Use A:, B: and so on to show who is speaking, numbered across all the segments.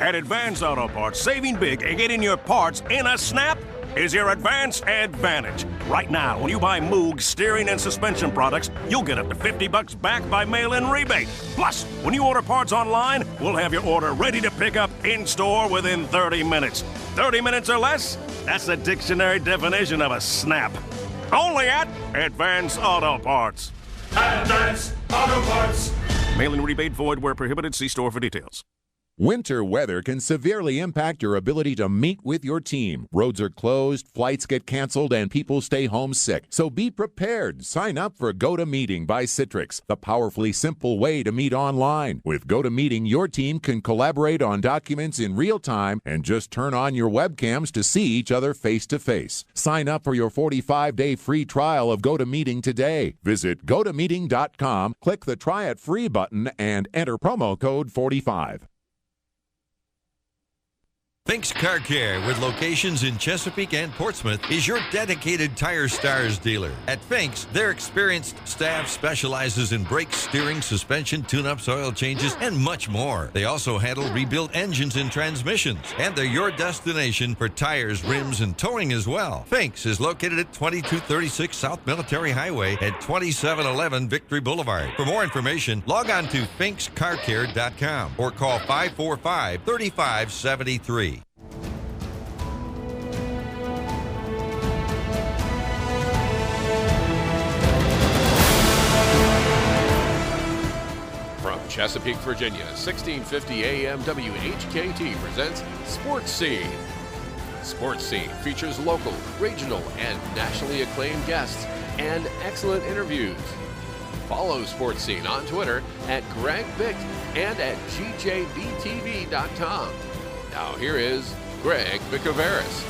A: At Advance Auto Parts, saving big and getting your parts in a snap is your Advance advantage. Right now, when you buy Moog steering and suspension products, you'll get up to $50 back by mail-in rebate. Plus, when you order parts online, we'll have your order ready to pick up in-store within 30 minutes. 30 minutes or less? That's the dictionary definition of a snap. Only at Advance Auto Parts.
B: Advance Auto Parts.
A: Mail-in rebate void where prohibited. See store for details.
C: Winter weather can severely impact your ability to meet with your team. Roads are closed, flights get canceled, and people stay home sick. So be prepared. Sign up for GoToMeeting by Citrix, the powerfully simple way to meet online. With GoToMeeting, your team can collaborate on documents in real time and just turn on your webcams to see each other face to face. Sign up for your 45-day free trial of GoToMeeting today. Visit GoToMeeting.com, click the Try It Free button, and enter promo code 45.
D: Fink's Car Care, with locations in Chesapeake and Portsmouth, is your dedicated Tire Stars dealer. At Fink's, their experienced staff specializes in brakes, steering, suspension, tune-ups, oil changes, and much more. They also handle rebuilt engines and transmissions, and they're your destination for tires, rims, and towing as well. Fink's is located at 2236 South Military Highway at 2711 Victory Boulevard. For more information, log on to finkscarcare.com or call 545-3573.
E: Chesapeake, Virginia, 1650 AM WHKT presents Sports Scene. Sports Scene features local, regional, and nationally acclaimed guests and excellent interviews. Follow Sports Scene on Twitter at Greg Bick and at GJBTV.com. Now here is Greg Bickaveris.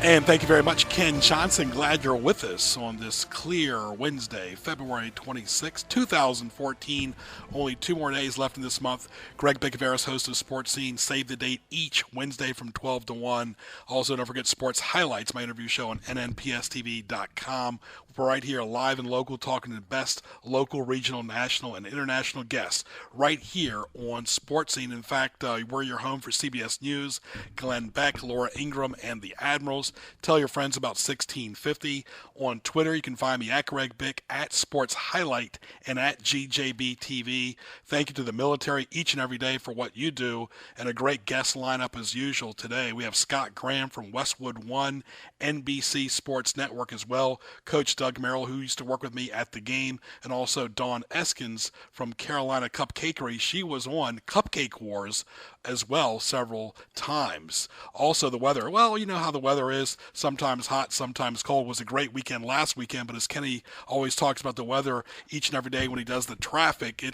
F: And thank you very much, Ken Johnson. Glad you're with us on this clear Wednesday, February 26, 2014. Only 2 more days left in this month. Greg Bickaveris, host of Sports Scene. Save the date each Wednesday from 12 to 1. Also, don't forget Sports Highlights, my interview show on nnpstv.com. We're right here live and local, talking to the best local, regional, national, and international guests right here on Sports Scene. In fact, we're your home for CBS News, Glenn Beck, Laura Ingram, and the Admirals. Tell your friends about 1650. On Twitter, you can find me at Greg Bick, at Sports Highlight, and at GJBTV. Thank you to the military each and every day for what you do, and a great guest lineup as usual today. We have Scott Graham from Westwood One, NBC Sports Network as well, Coach Doug Merrill, who used to work with me at the game, and also Dawn Eskins from Carolina Cupcakery. She was on Cupcake Wars as well several times. Also the weather. Well, you know how the weather is. Sometimes hot, sometimes cold. It was a great weekend last weekend, but as Kenny always talks about the weather each and every day when he does the traffic,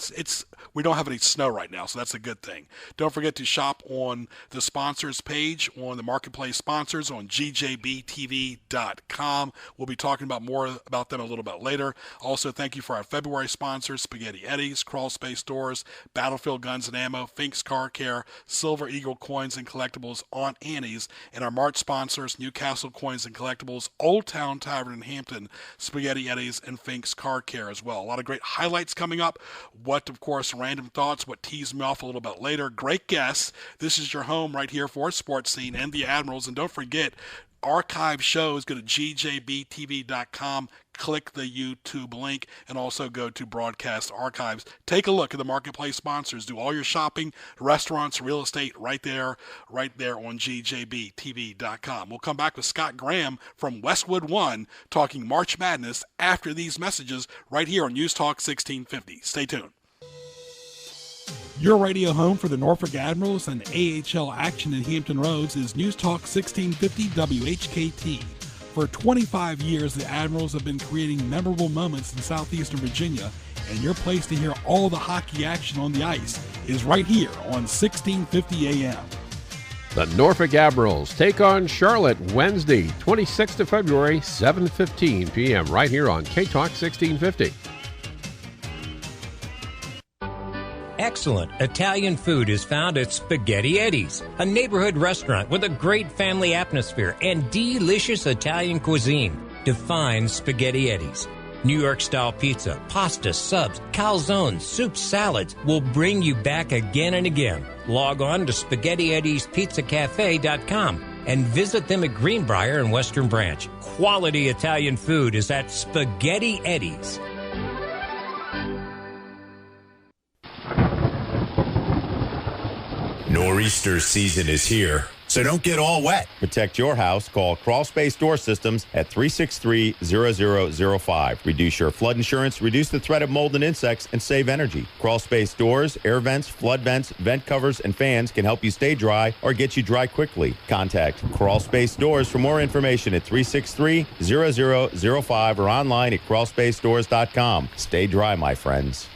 F: we don't have any snow right now, so that's a good thing. Don't forget to shop on the sponsors page on the Marketplace sponsors on GJBTV.com. We'll be talking about more about them a little bit later. Also, thank you for our February sponsors, Spaghetti Eddie's, Crawl Space Doors, Battlefield Guns and Ammo, Fink's Car Care, Silver Eagle Coins and Collectibles, Aunt Annie's, and our March sponsors, Newcastle Coins and Collectibles, Old Town Tavern in Hampton, Spaghetti Eddie's, and Fink's Car Care as well. A lot of great highlights coming up. What, of course, random thoughts, what teased me off a little bit later. Great guests. This is your home right here for Sports Scene and the Admirals. And don't forget, archive shows, go to GJBTV.com, click the YouTube link, and also go to Broadcast Archives. Take a look at the Marketplace sponsors. Do all your shopping, restaurants, real estate right there on GJBTV.com. We'll come back with Scott Graham from Westwood One talking March Madness after these messages right here on News Talk 1650. Stay tuned. Your radio home for the Norfolk Admirals and AHL action in Hampton Roads is News Talk 1650 WHKT. For 25 years, the Admirals have been creating memorable moments in southeastern Virginia, and your place to hear all the hockey action on the ice is right here on 1650 AM.
G: The Norfolk Admirals take on Charlotte Wednesday, 26th of February, 7:15 p.m. right here on K-Talk 1650.
H: Excellent Italian food is found at Spaghetti Eddie's, a neighborhood restaurant with a great family atmosphere and delicious Italian cuisine. Define Spaghetti Eddie's. New York-style pizza, pasta, subs, calzones, soups, salads will bring you back again and again. Log on to SpaghettiEddiesPizzaCafe.com and visit them at Greenbrier and Western Branch. Quality Italian food is at Spaghetti Eddie's.
I: Nor'easter season is here, so don't get all wet.
J: Protect your house. Call Crawl Space Door Systems at 363-0005. Reduce your flood insurance, reduce the threat of mold and insects, and save energy. Crawl Space Doors, air vents, flood vents, vent covers, and fans can help you stay dry or get you dry quickly. Contact Crawl Space Doors for more information at 363-0005 or online at crawlspacedoors.com. Stay dry, my friends.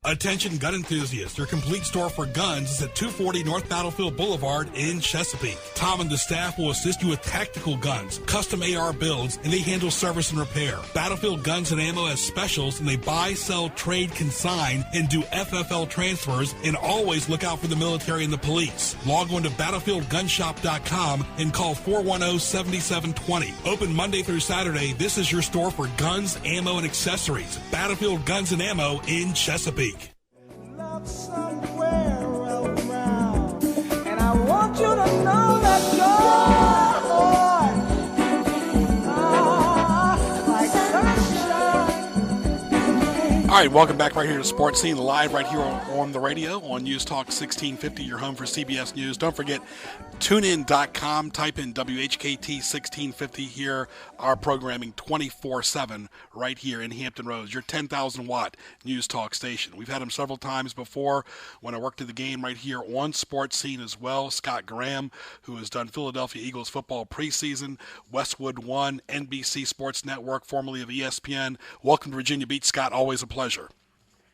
F: Attention gun enthusiasts, your complete store for guns is at 240 North Battlefield Boulevard in Chesapeake. Tom and the staff will assist you with tactical guns, custom AR builds, and they handle service and repair. Battlefield Guns and Ammo has specials, and they buy, sell, trade, consign, and do FFL transfers, and always look out for the military and the police. Log on to BattlefieldGunshop.com and call 410-7720. Open Monday through Saturday, this is your store for guns, ammo, and accessories. Battlefield Guns and Ammo in Chesapeake.
K: Somewhere around, and I want you to know that you're like sunshine.
F: All right, welcome back right here to Sports Scene, live right here on the radio on News Talk 1650, your home for CBS News. Don't forget, tunein.com, type in WHKT 1650 here, our programming 24/7 right here in Hampton Roads, your 10,000-watt News Talk station. We've had him several times before when I worked at the game right here on Sports Scene as well. Scott Graham, who has done Philadelphia Eagles football preseason, Westwood One, NBC Sports Network, formerly of ESPN. Welcome to Virginia Beach, Scott. Always a pleasure.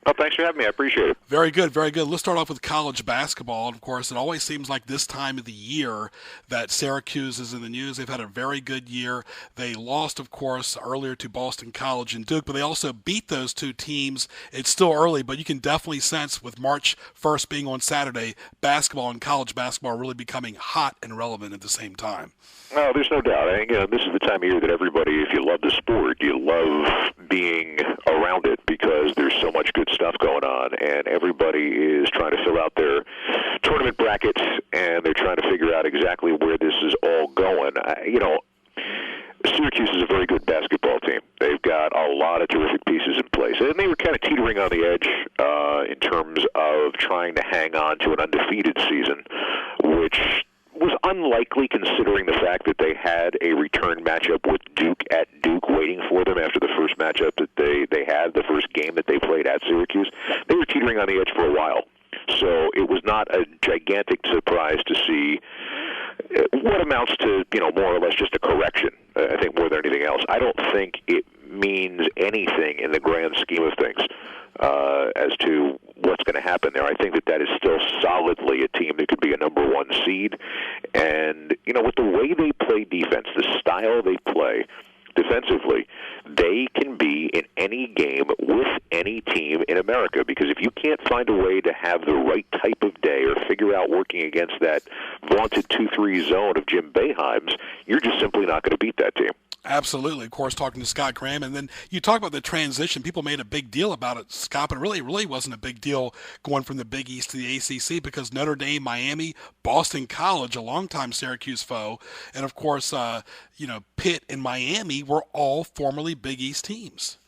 L: Oh, thanks for having me. I appreciate it.
F: Very good, very good. Let's start off with college basketball. And of course, it always seems like this time of the year that Syracuse is in the news. They've had a very good year. They lost, of course, earlier to Boston College and Duke, but they also beat those two teams. It's still early, but you can definitely sense with March 1st being on Saturday, basketball and college basketball are really becoming hot and relevant at the same time.
L: No, there's no doubt. I think this is the time of year that everybody, if you love the sport, you love being around it because there's so much good stuff going on, and everybody is trying to fill out their tournament brackets, and they're trying to figure out exactly where this is all going. Syracuse is a very good basketball team. They've got a lot of terrific pieces in place, and they were kind of teetering on the edge in terms of trying to hang on to an undefeated season, which was unlikely considering the fact that they had a return matchup with Duke at Duke waiting for them after the first matchup that they had, the first game that they played at Syracuse. They were teetering on the edge for a while. So it was not a gigantic surprise to see what amounts to, more or less just a correction, I think, more than anything else. I don't think it means anything in the grand scheme of things as to what's going to happen there. I think that is still solidly a team that could be a number one seed. And, with the way they play defense, the style they play defensively, they can be in any game with any team in America, because if you can't find a way to have the right type of day or figure out working against that vaunted 2-3 zone of Jim Boeheim's, you're just simply not going to beat that team.
F: Absolutely. Of course, talking to Scott Graham. And then you talk about the transition. People made a big deal about it, Scott, but it really wasn't a big deal going from the Big East to the ACC because Notre Dame, Miami, Boston College, a longtime Syracuse foe, and, of course, Pitt and Miami were all formerly Big East teams.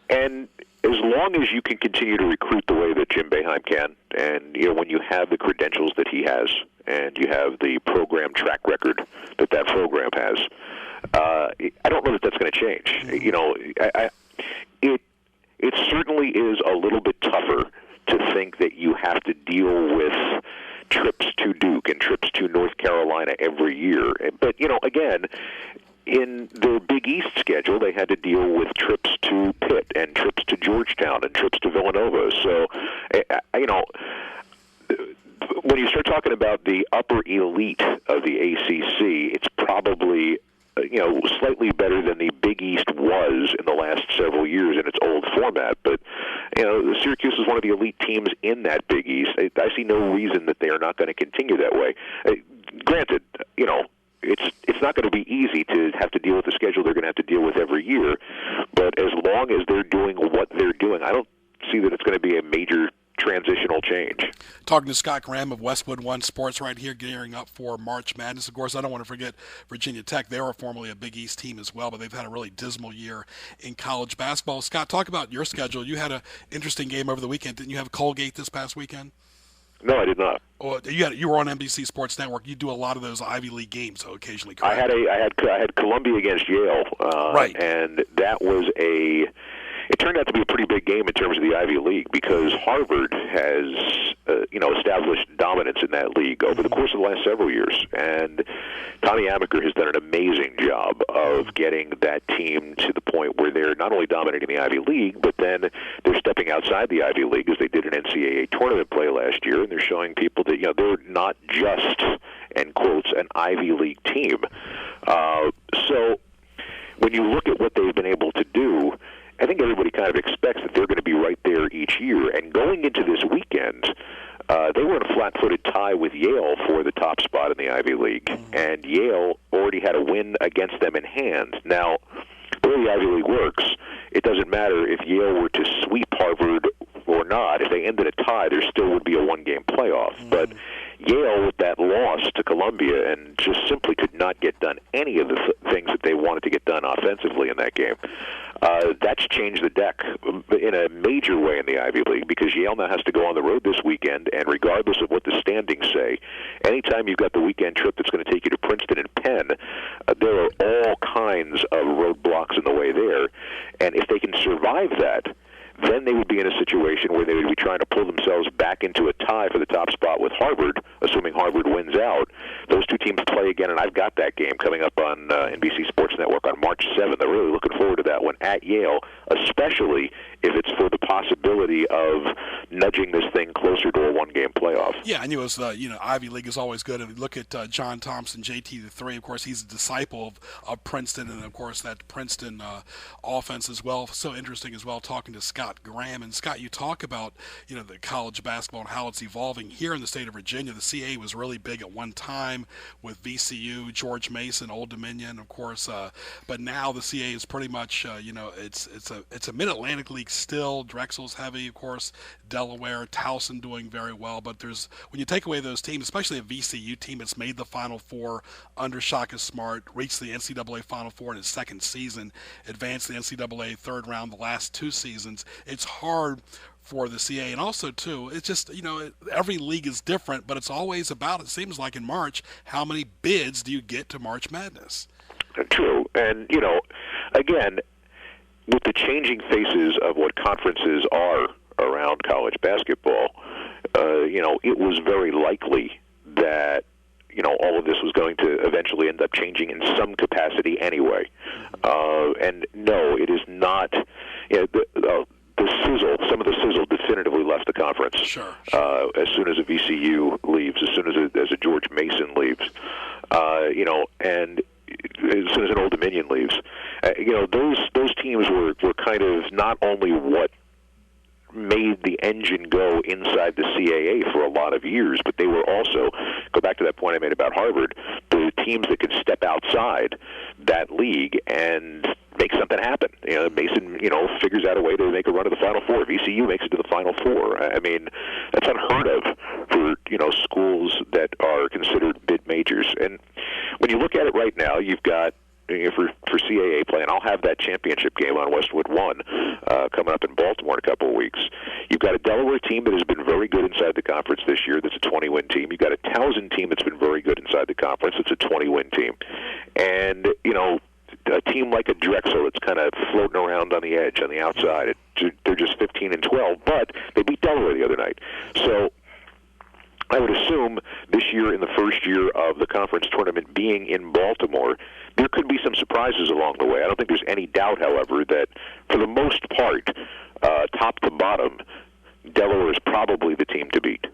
L: And as long as you can continue to recruit the way that Jim Boeheim can, and, when you have the credentials that he has and you have the program track record that program has, I don't know that that's going to change. It certainly is a little bit tougher to think that you have to deal with trips to Duke and trips to North Carolina every year. But, again, in their Big East schedule, they had to deal with trips to Pitt and trips to Georgetown and trips to Villanova. So, when you start talking about the upper elite of the ACC, it's probably slightly better than the Big East was in the last several years in its old format. But, Syracuse is one of the elite teams in that Big East. I see no reason that they are not going to continue that way. Granted, it's not going to be easy to have to deal with the schedule they're going to have to deal with every year. But as long as they're doing what they're doing, I don't see that it's going to be a major transitional change.
F: Talking to Scott Graham of Westwood One Sports right here, gearing up for March Madness. Of course, I don't want to forget Virginia Tech. They were formerly a Big East team as well, but they've had a really dismal year in college basketball. Scott, talk about your schedule. You had an interesting game over the weekend. Didn't you have Colgate this past weekend?
L: No, I did not.
F: Oh, you were on NBC Sports Network. You do a lot of those Ivy League games, so occasionally. Correct?
L: I had Columbia against Yale,
F: right,
L: and that was It turned out to be a pretty big game in terms of the Ivy League because Harvard has, established dominance in that league over the course of the last several years. And Tommy Amaker has done an amazing job of getting that team to the point where they're not only dominating the Ivy League, but then they're stepping outside the Ivy League as they did an NCAA tournament play last year, and they're showing people that they're not just, end quotes, an Ivy League team. So when you look at what they've been able to do, I think everybody kind of expects that they're going to be right there each year. And going into this weekend, they were in a flat-footed tie with Yale for the top spot in the Ivy League. And Yale already had a win against them in hand. Now, the way the Ivy League works, it doesn't matter if Yale were to sweep Harvard or not. If they ended a tie, there still would be a one-game playoff. But Yale, with that loss to Columbia, and just simply could not get done any of the things that they wanted to get done offensively in that game, that's changed the deck in a major way in the Ivy League because Yale now has to go on the road this weekend, and regardless of what the standings say, anytime you've got the weekend trip that's going to take you to Princeton and Penn, there are all kinds of roadblocks in the way there. And if they can survive that, then they would be in a situation where they would be trying to pull themselves back into a tie for the top spot with Harvard, assuming Harvard wins out. Those two teams play again, and I've got that game coming up on NBC Sports Network on March 7th. I'm really looking forward to that one at Yale, especially if it's for the possibility of nudging this thing closer to a one-game playoff.
F: Yeah, I knew it was, Ivy League is always good. And we look at John Thompson, JT the 3. Of course, he's a disciple of Princeton, and, of course, that Princeton offense as well. So interesting as well, talking to Scott Graham. And, Scott, you talk about, the college basketball and how it's evolving here in the state of Virginia. The CAA was really big at one time with VCU, George Mason, Old Dominion, of course. But now the CAA is pretty much, it's a Mid-Atlantic League still. Drexel's heavy, of course. Delaware, Towson doing very well. But when you take away those teams, especially a VCU team that's made the Final Four under Shaka Smart, reached the NCAA Final Four in its second season, advanced the NCAA third round the last two seasons, it's hard for the CAA. And also, too, it's just, every league is different, but it's always about, it seems like in March, how many bids do you get to March Madness?
L: True. And, again, with the changing faces of what conferences are around college basketball, it was very likely that, all of this was going to eventually end up changing in some capacity anyway. And no, it is not, the sizzle, some of the sizzle definitively left the conference.
F: Sure.
L: As soon as a VCU leaves, as soon as a George Mason leaves, and as soon as an Old Dominion leaves, those teams were kind of not only what made the engine go inside the CAA for a lot of years, but they were also, go back to that point I made about Harvard, the teams that could step outside that league and make something happen. Mason, figures out a way to make a run to the Final Four. VCU makes it to the Final Four. I mean, that's unheard of for, schools that are considered mid-majors. And when you look at it right now, you've got, for CAA play, and I'll have that championship game on Westwood One coming up in Baltimore in a couple of weeks. You've got a Delaware team that has been very good inside the conference this year. That's a 20-win team. You've got a Towson team that's been very good inside the conference. It's a 20-win team. And, a team like a Drexel that's kind of floating around on the edge, on the outside, they're just 15-12, but they beat Delaware the other night. So I would assume this year, in the first year of the conference tournament being in Baltimore, there could be some surprises along the way. I don't think there's any doubt, however, that for the most part, top to bottom, Delaware is probably the team to beat.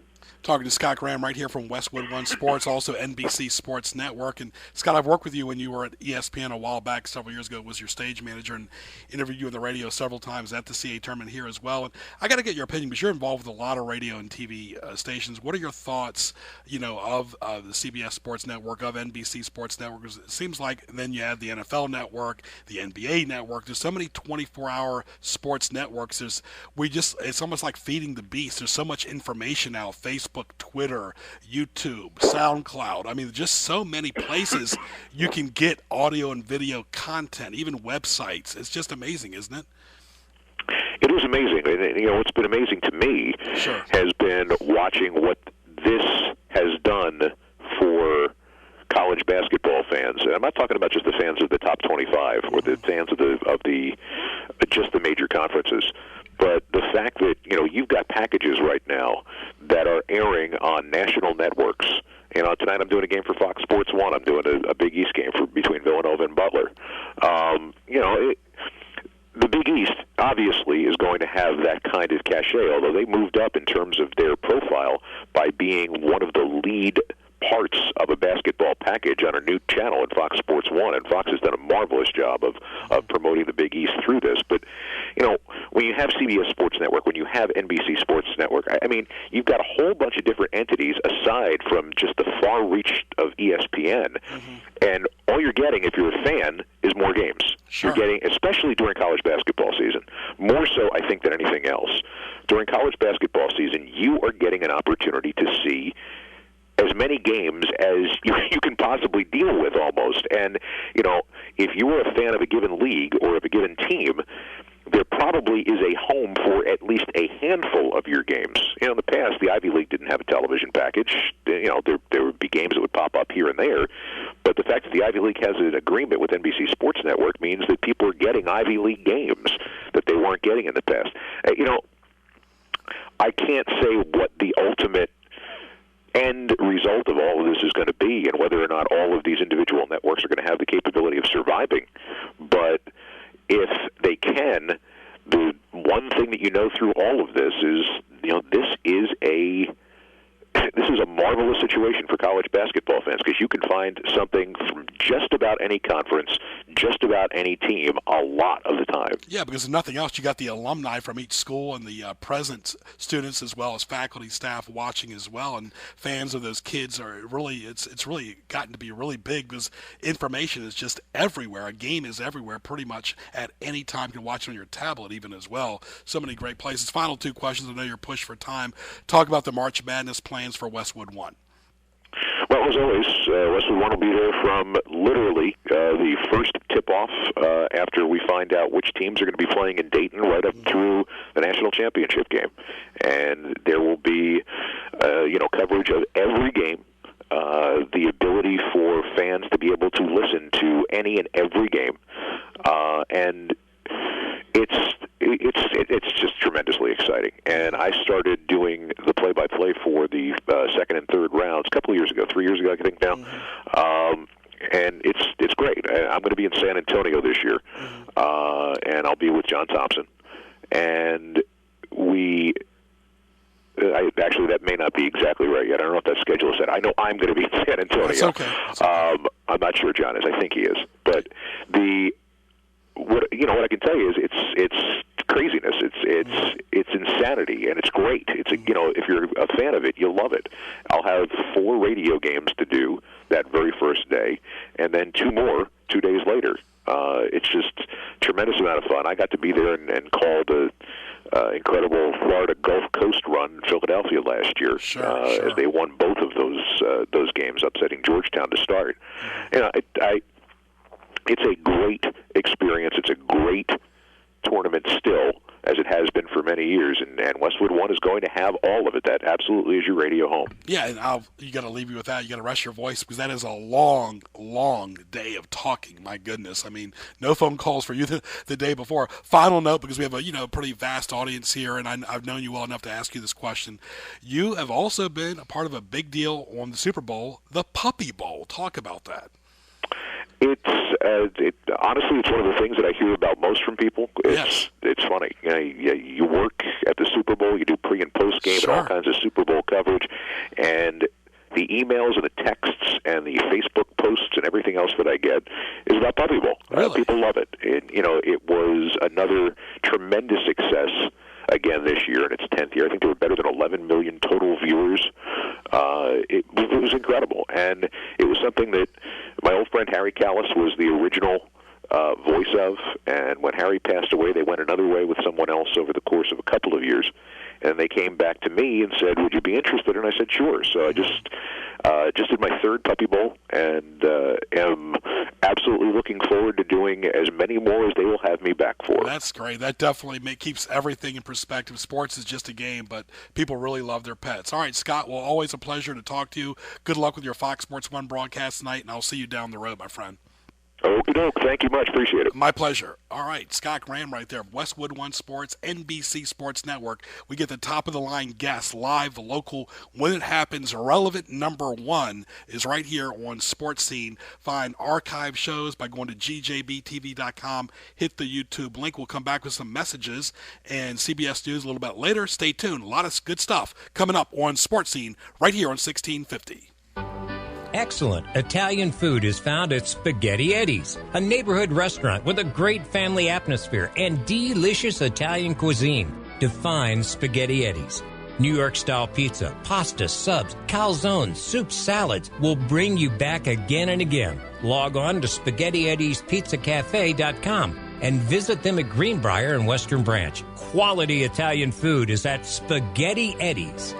F: Talking to Scott Graham right here from Westwood One Sports, also NBC Sports Network. And Scott, I've worked with you when you were at ESPN a while back, several years ago, was your stage manager, and interviewed you on the radio several times at the CA tournament here as well. And I got to get your opinion because you're involved with a lot of radio and TV stations. What are your thoughts, of the CBS Sports Network, of NBC Sports Network? Because it seems like then you add the NFL Network, the NBA Network. There's so many 24-hour sports networks. It's almost like feeding the beast. There's so much information now. Facebook, Twitter, YouTube, SoundCloud. I mean, just so many places you can get audio and video content, even websites. It's just amazing, isn't it?
L: It is amazing. And, what's been amazing to me has been watching what this has done for college basketball fans. And I'm not talking about just the fans of the top 25 or the fans of the just the major conferences. But the fact that, you've got packages right now that are airing on national networks. Tonight I'm doing a game for Fox Sports 1. I'm doing a Big East game between Villanova and Butler. The Big East obviously is going to have that kind of cachet, although they moved up in terms of their profile by being one of the lead parts of a basketball package on a new channel at Fox Sports 1, and Fox has done a marvelous job of promoting the Big East through this. But, when you have CBS Sports Network, when you have NBC Sports Network, I mean, you've got a whole bunch of different entities aside from just the far reach of ESPN, and all you're getting, if you're a fan, is more games. Sure. You're getting, especially during college basketball season, more so, I think, than anything else. During college basketball season, you are getting an opportunity to see as many games as you can possibly deal with almost. And, if you are a fan of a given league or of a given team, there probably is a home for at least a handful of your games. In the past, the Ivy League didn't have a television package. There would be games that would pop up here and there. But the fact that the Ivy League has an agreement with NBC Sports Network means that people are getting Ivy League games that they weren't getting in the past. I can't say what the ultimate end result of all of this is going to be and whether or not all of these individual networks are going to have the capability of surviving. But if they can, the one thing that through all of this is, this is a marvelous situation for college basketball fans because you can find something from just about any conference, just about any team, a lot of the time.
F: Yeah, because if nothing else, you got the alumni from each school and the present students as well as faculty, staff watching as well, and fans of those kids are really, it's really gotten to be really big because information is just everywhere. A game is everywhere pretty much at any time. You can watch it on your tablet even as well. So many great places. Final two questions. I know you're pushed for time. Talk about the March Madness plans for Westwood One.
L: Well, as always, Westwood One will be there from literally the first tip-off after we find out which teams are going to be playing in Dayton right up through the national championship game. And there will be, coverage of every game, the ability for fans to be able to listen to any and every game. And it's just tremendously exciting. And I started doing the play-by-play for the second and third rounds a couple of years ago, 3 years ago, I think now. And it's great. I'm going to be in San Antonio this year, and I'll be with John Thompson. And actually, that may not be exactly right yet. I don't know if that schedule is set. I know I'm going to be in San Antonio.
F: That's okay.
L: I'm not sure John is. I think he is. But what I can tell you is it's craziness. It's insanity, and it's great. It's if you're a fan of it, you'll love it. I'll have 4 radio games to do that very first day, and then 2 more 2 days later. It's just a tremendous amount of fun. I got to be there and call the incredible Florida Gulf Coast run in Philadelphia last year, as they won both of those games, upsetting Georgetown to start. It's a great experience. It's a great tournament still, as it has been for many years, and Westwood One is going to have all of it. That absolutely is your radio home.
F: Yeah, and you got to leave you with that. You got to rest your voice because that is a long, long day of talking. My goodness, I mean, no phone calls for you the day before. Final note, because we have a pretty vast audience here, and I've known you well enough to ask you this question. You have also been a part of a big deal on the Super Bowl, the Puppy Bowl. Talk about that.
L: Honestly, it's one of the things that I hear about most from people. It's funny. You work at the Super Bowl, you do pre- and post-game and all kinds of Super Bowl coverage, and the emails and the texts and the Facebook posts and everything else that I get is about Puppy Bowl.
F: Really?
L: People love it. It was another tremendous success again this year in its 10th year. I think there were better than 11 million total viewers. It was incredible, and it was something that my old friend Harry Callis was the original voice of, and when Harry passed away, they went another way with someone else over the course of a couple of years, and they came back to me and said, would you be interested? And I said, sure. So I just did my third Puppy Bowl, and am absolutely looking forward to doing as many more as they will have me back for.
F: That's great. That definitely keeps everything in perspective. Sports is just a game, but people really love their pets. All right, Scott, well, always a pleasure to talk to you. Good luck with your Fox Sports 1 broadcast tonight, and I'll see you down the road, my friend.
L: Okie doke. Thank you much. Appreciate it.
F: My pleasure. All right, Scott Graham right there, Westwood One Sports, NBC Sports Network. We get the top-of-the-line guests live, the local, when it happens, relevant number one is right here on Sports Scene. Find archive shows by going to gjbtv.com. Hit the YouTube link. We'll come back with some messages and CBS News a little bit later. Stay tuned. A lot of good stuff coming up on Sports Scene right here on 1650.
H: Excellent Italian food is found at Spaghetti Eddie's, a neighborhood restaurant with a great family atmosphere and delicious Italian cuisine. Define Spaghetti Eddie's. New York-style pizza, pasta, subs, calzones, soups, salads will bring you back again and again. Log on to SpaghettiEddiesPizzaCafe.com and visit them at Greenbrier and Western Branch. Quality Italian food is at Spaghetti Eddie's.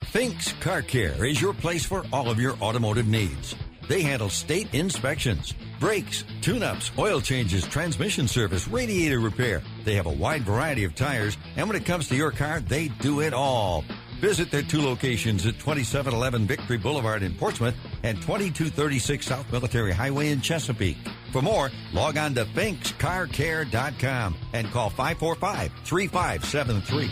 D: Fink's Car Care is your place for all of your automotive needs. They handle state inspections, brakes, tune-ups, oil changes, transmission service, radiator repair. They have a wide variety of tires, and when it comes to your car, they do it all. Visit their two locations at 2711 Victory Boulevard in Portsmouth and 2236 South Military Highway in Chesapeake. For more, log on to finkscarcare.com and call 545-3573.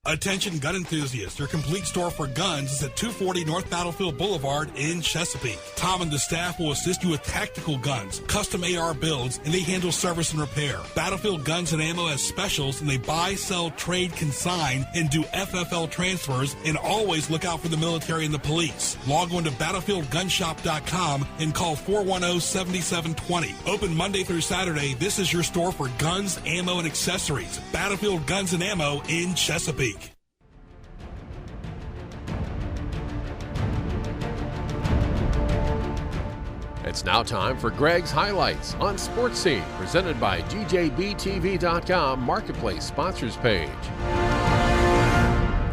F: Attention gun enthusiasts, your complete store for guns is at 240 North Battlefield Boulevard in Chesapeake. Tom and the staff will assist you with tactical guns, custom AR builds, and they handle service and repair. Battlefield Guns and Ammo has specials, and they buy, sell, trade, consign, and do FFL transfers, and always look out for the military and the police. Log on to BattlefieldGunshop.com and call 410-7720. Open Monday through Saturday, this is your store for guns, ammo, and accessories. Battlefield Guns and Ammo in Chesapeake.
E: It's now time for Greg's Highlights on Sports Scene, presented by DJBTV.com Marketplace Sponsors Page.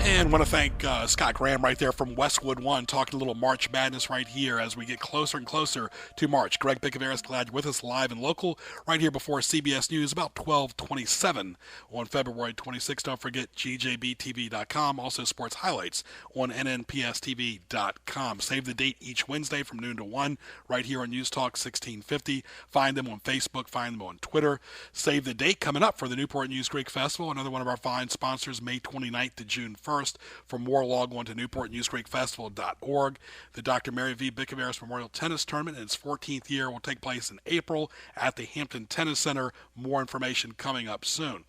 F: And want to thank Scott Graham right there from Westwood One, talking a little March Madness right here as we get closer and closer to March. Greg Bicoveras, glad you're with us live and local right here before CBS News, about 12:27 on February 26th. Don't forget GJBTV.com, also sports highlights on NNPSTV.com. Save the date each Wednesday from noon to 1 right here on News Talk 1650. Find them on Facebook, find them on Twitter. Save the date coming up for the Newport News Creek Festival, another one of our fine sponsors, May 29th to June 1st. For more, log on to NewportNewsCreekFestival.org. The Dr. Mary V. Bicoveras Memorial Tennis Tournament in its 14th year will take place in April at the Hampton Tennis Center. More information coming up soon.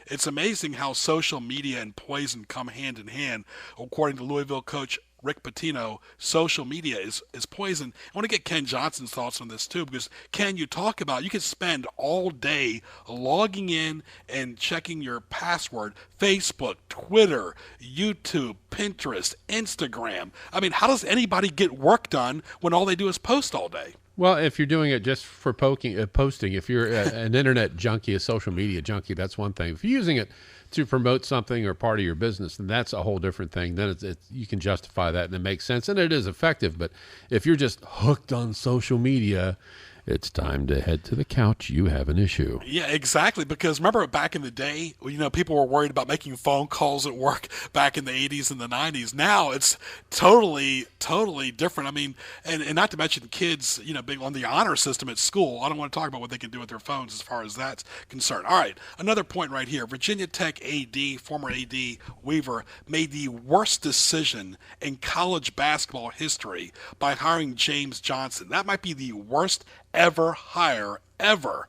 F: It's amazing how social media and poison come hand in hand. According to Louisville coach Rick Pitino, social media is poison. I want to get Ken Johnson's thoughts on this too, because Ken, you talk about you could spend all day logging in and checking your password, Facebook, Twitter, YouTube, Pinterest, Instagram. I mean, how does anybody get work done when all they do is post all day?
G: Well, if you're doing it just for posting, if you're an internet junkie, a social media junkie, that's one thing. If you're using it to promote something or part of your business, then that's a whole different thing. Then you can justify that and it makes sense and it is effective. But if you're just hooked on social media It's time to head to the couch. You have an issue.
F: Yeah, exactly. Because remember back in the day, people were worried about making phone calls at work back in the 80s and the 90s. Now it's totally different. I mean, and not to mention kids, being on the honor system at school. I don't want to talk about what they can do with their phones as far as that's concerned. All right, another point right here. Virginia Tech AD, former AD Weaver, made the worst decision in college basketball history by hiring James Johnson. That might be the worst ever hire ever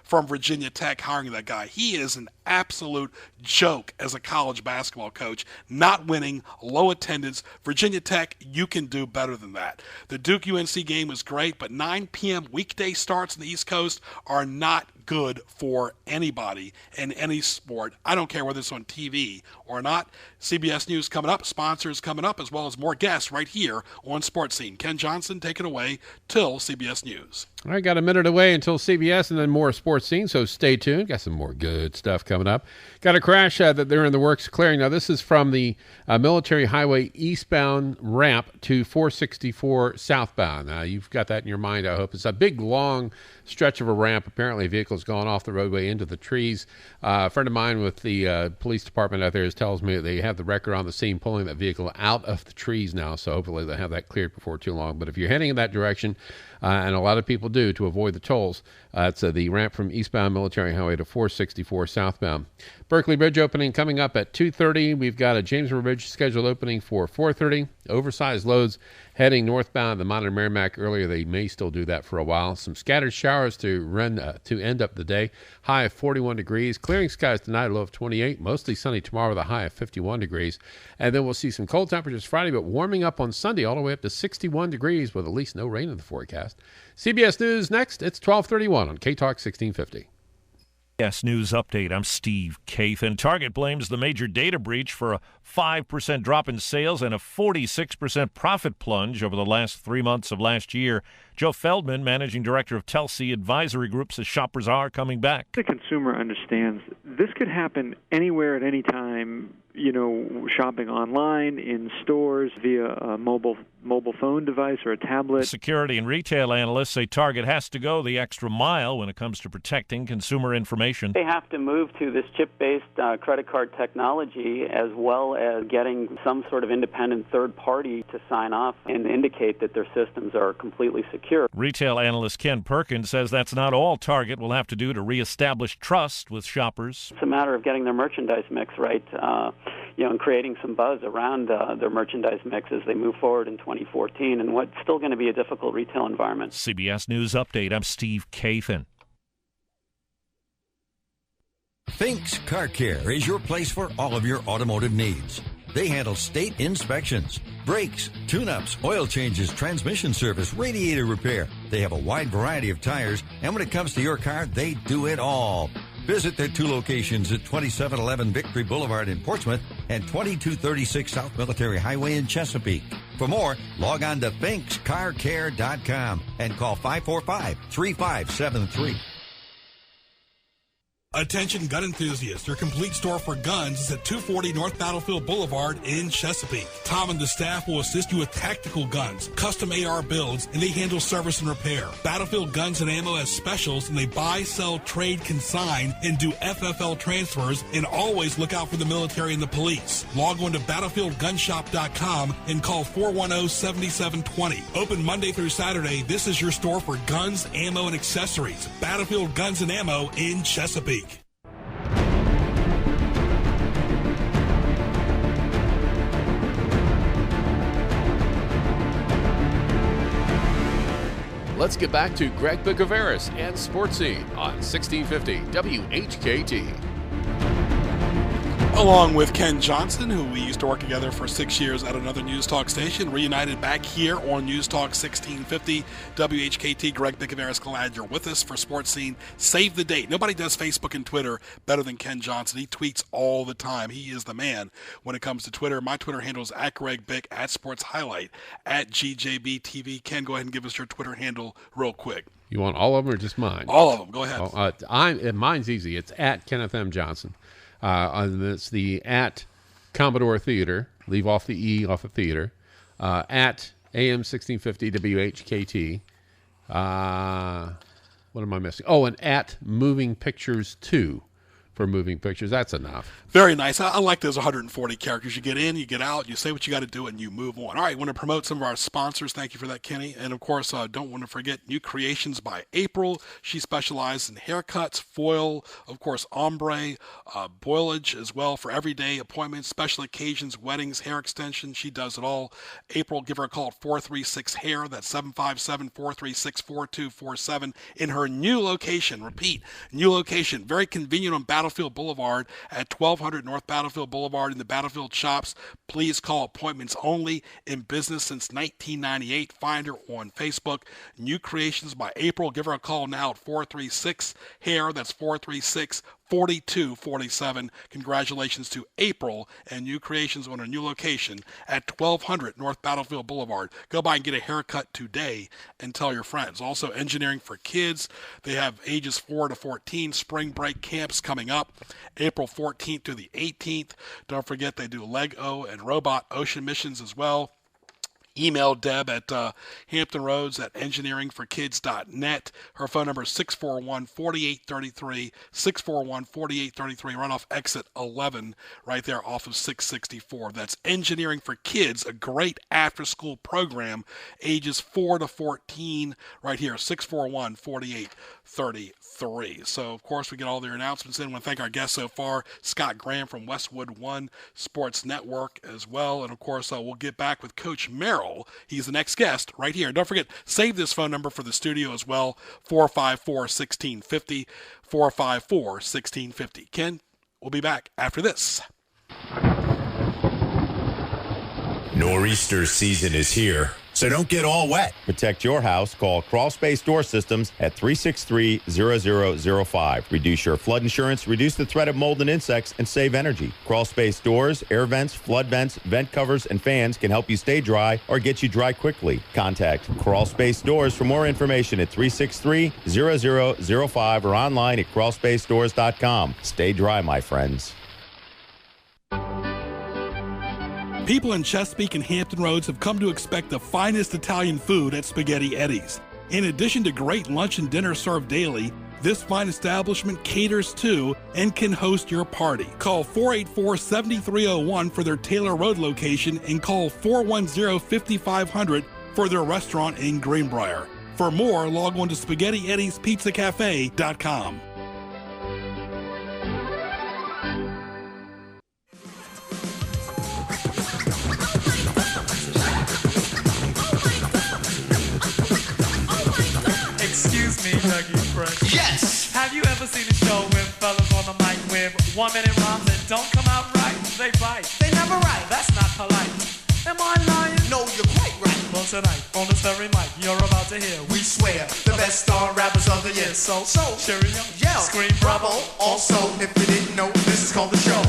F: from Virginia Tech, hiring that guy. He is an absolute joke as a college basketball coach, not winning, low attendance. Virginia Tech, you can do better than that. The Duke-UNC game was great, but 9 p.m. weekday starts on the East Coast are not good for anybody in any sport. I don't care whether it's on TV or not. CBS News coming up, sponsors coming up, as well as more guests right here on Sports Scene. Ken Johnson, take it away till CBS News.
G: All right, got a minute away until CBS and then more Sports Scene, so stay tuned. Got some more good stuff coming up. Got a crash that they're in the works clearing. Now, this is from the Military Highway eastbound ramp to 464 southbound. Now, you've got that in your mind, I hope. It's a big, long stretch of a ramp. Apparently, vehicles going off the roadway into the trees. A friend of mine with the police department out there tells me that they have the record on the scene pulling that vehicle out of the trees now, so hopefully they'll have that cleared before too long. But if you're heading in that direction, and a lot of people do to avoid the tolls, it's the ramp from eastbound Military Highway to 464 southbound. Berkeley Bridge opening coming up at 2:30. We've got a James River Bridge scheduled opening for 4:30. Oversized loads heading northbound the Modern Merrimack earlier. They may still do that for a while. Some scattered showers to end up the day. High of 41 degrees. Clearing skies tonight, low of 28. Mostly sunny tomorrow with a high of 51 degrees. And then we'll see some cold temperatures Friday, but warming up on Sunday all the way up to 61 degrees with at least no rain in the forecast. CBS News next. It's 12:31 on K-Talk 1650.
A: CBS News Update. I'm Steve Kathan. Target blames the major data breach for a 5% drop in sales and a 46% profit plunge over the last 3 months of last year. Joe Feldman, managing director of Telsey Advisory Group, says shoppers are coming back.
M: The consumer understands this could happen anywhere at any time, shopping online, in stores, via a mobile phone device or a tablet.
A: Security and retail analysts say Target has to go the extra mile when it comes to protecting consumer information.
N: They have to move to this chip-based credit card technology, as well as getting some sort of independent third party to sign off and indicate that their systems are completely secure.
A: Retail analyst Ken Perkins says that's not all Target will have to do to reestablish trust with shoppers.
N: It's a matter of getting their merchandise mix right, and creating some buzz around their merchandise mix as they move forward in 2014 and what's still going to be a difficult retail environment.
A: CBS News Update. I'm Steve Kathan.
D: Finks Car Care is your place for all of your automotive needs. They handle state inspections, brakes, tune-ups, oil changes, transmission service, radiator repair. They have a wide variety of tires, and when it comes to your car, they do it all. Visit their 2 locations at 2711 Victory Boulevard in Portsmouth and 2236 South Military Highway in Chesapeake. For more, log on to finkscarcare.com and call 545-3573.
F: Attention gun enthusiasts, your complete store for guns is at 240 North Battlefield Boulevard in Chesapeake. Tom and the staff will assist you with tactical guns, custom AR builds, and they handle service and repair. Battlefield Guns and Ammo has specials, and they buy, sell, trade, consign, and do FFL transfers, and always look out for the military and the police. Log on to BattlefieldGunshop.com and call 410-7720. Open Monday through Saturday, this is your store for guns, ammo, and accessories. Battlefield Guns and Ammo in Chesapeake.
E: Let's get back to Greg Bicoveris and Sports Scene on 1650 WHKT.
F: Along with Ken Johnson, who we used to work together for 6 years at another News Talk station, reunited back here on News Talk 1650 WHKT. Greg Bicoveris, glad you're with us for Sports Scene. Save the date. Nobody does Facebook and Twitter better than Ken Johnson. He tweets all the time. He is the man when it comes to Twitter. My Twitter handle is @GregBic, @SportsHighlight, @GJBTV. Ken, go ahead and give us your Twitter handle real quick.
G: You want all of them or just mine?
F: All of them. Go ahead.
G: Mine's easy. It's @Kenneth M. Johnson. It's the @Commodore Theater. Leave off the E off of theater. @AM 1650 WHKT. What am I missing? Oh, and at Moving Pictures 2 for Moving Pictures. That's enough.
F: Very nice. I like those 140 characters. You get in, you get out, you say what you got to do, and you move on. All right, want to promote some of our sponsors. Thank you for that, Kenny. And, of course, don't want to forget New Creations by April. She specializes in haircuts, foil, of course, ombre, boilage as well for everyday appointments, special occasions, weddings, hair extensions. She does it all. April, give her a call at 436-HAIR. That's 757-436-4247 in her new location. Repeat, new location. Very convenient on Battlefield Boulevard at 1200 North Battlefield Boulevard in the Battlefield Shops. Please call, appointments only, in business since 1998. Find her on Facebook. New Creations by April. Give her a call now at 436-HAIR. That's 436-4247. Congratulations to April and New Creations on a new location at 1200 North Battlefield Boulevard. Go by and get a haircut today and tell your friends. Also, Engineering for Kids. They have ages 4 to 14 spring break camps coming up April 14th to the 18th. Don't forget they do Lego and robot ocean missions as well. Email Deb at Hampton Roads at engineeringforkids.net. Her phone number is 641-4833, 641-4833, right off exit 11, right there off of 664. That's Engineering for Kids, a great after-school program, ages 4 to 14, right here, 641-4833. So, of course, we get all their announcements in. I want to thank our guests so far, Scott Graham from Westwood One Sports Network as well. And, of course, we'll get back with Coach Merrill. He's the next guest right here. And don't forget, save this phone number for the studio as well, 454-1650, 454-1650. Ken, we'll be back after this.
I: Nor'easter season is here, so don't get all wet.
J: Protect your house. Call Crawl Space Door Systems at 363-0005. Reduce your flood insurance, reduce the threat of mold and insects, and save energy. Crawl Space Doors, air vents, flood vents, vent covers, and fans can help you stay dry or get you dry quickly. Contact Crawl Space Doors for more information at 363-0005 or online at crawlspacedores.com. Stay dry, my friends.
F: People in Chesapeake and Hampton Roads have come to expect the finest Italian food at Spaghetti Eddie's. In addition to great lunch and dinner served daily, this fine establishment caters to and can host your party. Call 484-7301 for their Taylor Road location and call 410-5500 for their restaurant in Greenbrier. For more, log on to SpaghettiEddiesPizzaCafe.com.
O: Excuse me, Dougie Fresh. Yes! Have you ever seen a show with fellas on the mic with 1 minute rhymes that don't come out right? They bite. They never write. That's not polite. Am I lying? No, you're quite right. Well, tonight, on this very mic, you're about to hear, we swear, the best star rappers of the year. So, cheerio, yell, scream bravo. Also, if you didn't know, this is called The Show.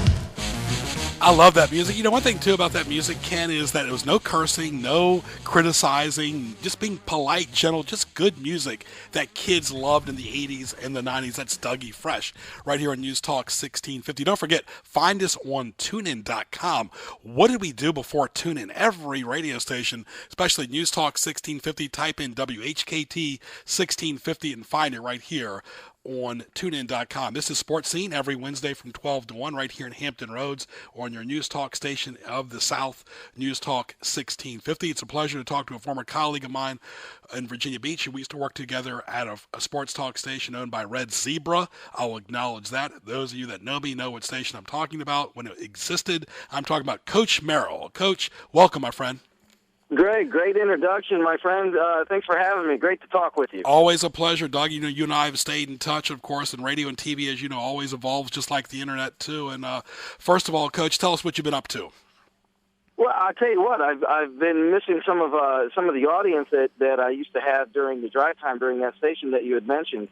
F: I love that music. You know, one thing, too, about that music, Ken, is that it was no cursing, no criticizing, just being polite, gentle, just good music that kids loved in the 80s and the 90s. That's Dougie Fresh right here on News Talk 1650. Don't forget, find us on TuneIn.com. What did we do before TuneIn? Every radio station, especially News Talk 1650, type in WHKT 1650 and find it right here on TuneIn.com. This is Sports Scene every Wednesday from 12 to 1 right here in Hampton Roads on your News Talk station of the South, News Talk 1650. It's a pleasure to talk to a former colleague of mine in Virginia Beach. We used to work together at a sports talk station owned by Red Zebra. I'll acknowledge that. Those of you that know me know what station I'm talking about when it existed. I'm talking about Coach Merrill. Coach, welcome, my friend.
P: Great introduction, my friend. Thanks for having me. Great to talk with you.
F: Always a pleasure, Doug. You know, you and I have stayed in touch, of course, and radio and TV, as you know, always evolves just like the internet, too. And first of all, Coach, tell us what you've been up to.
P: Well, I'll tell you what, I've been missing some of the audience that I used to have during the drive time during that station that you had mentioned.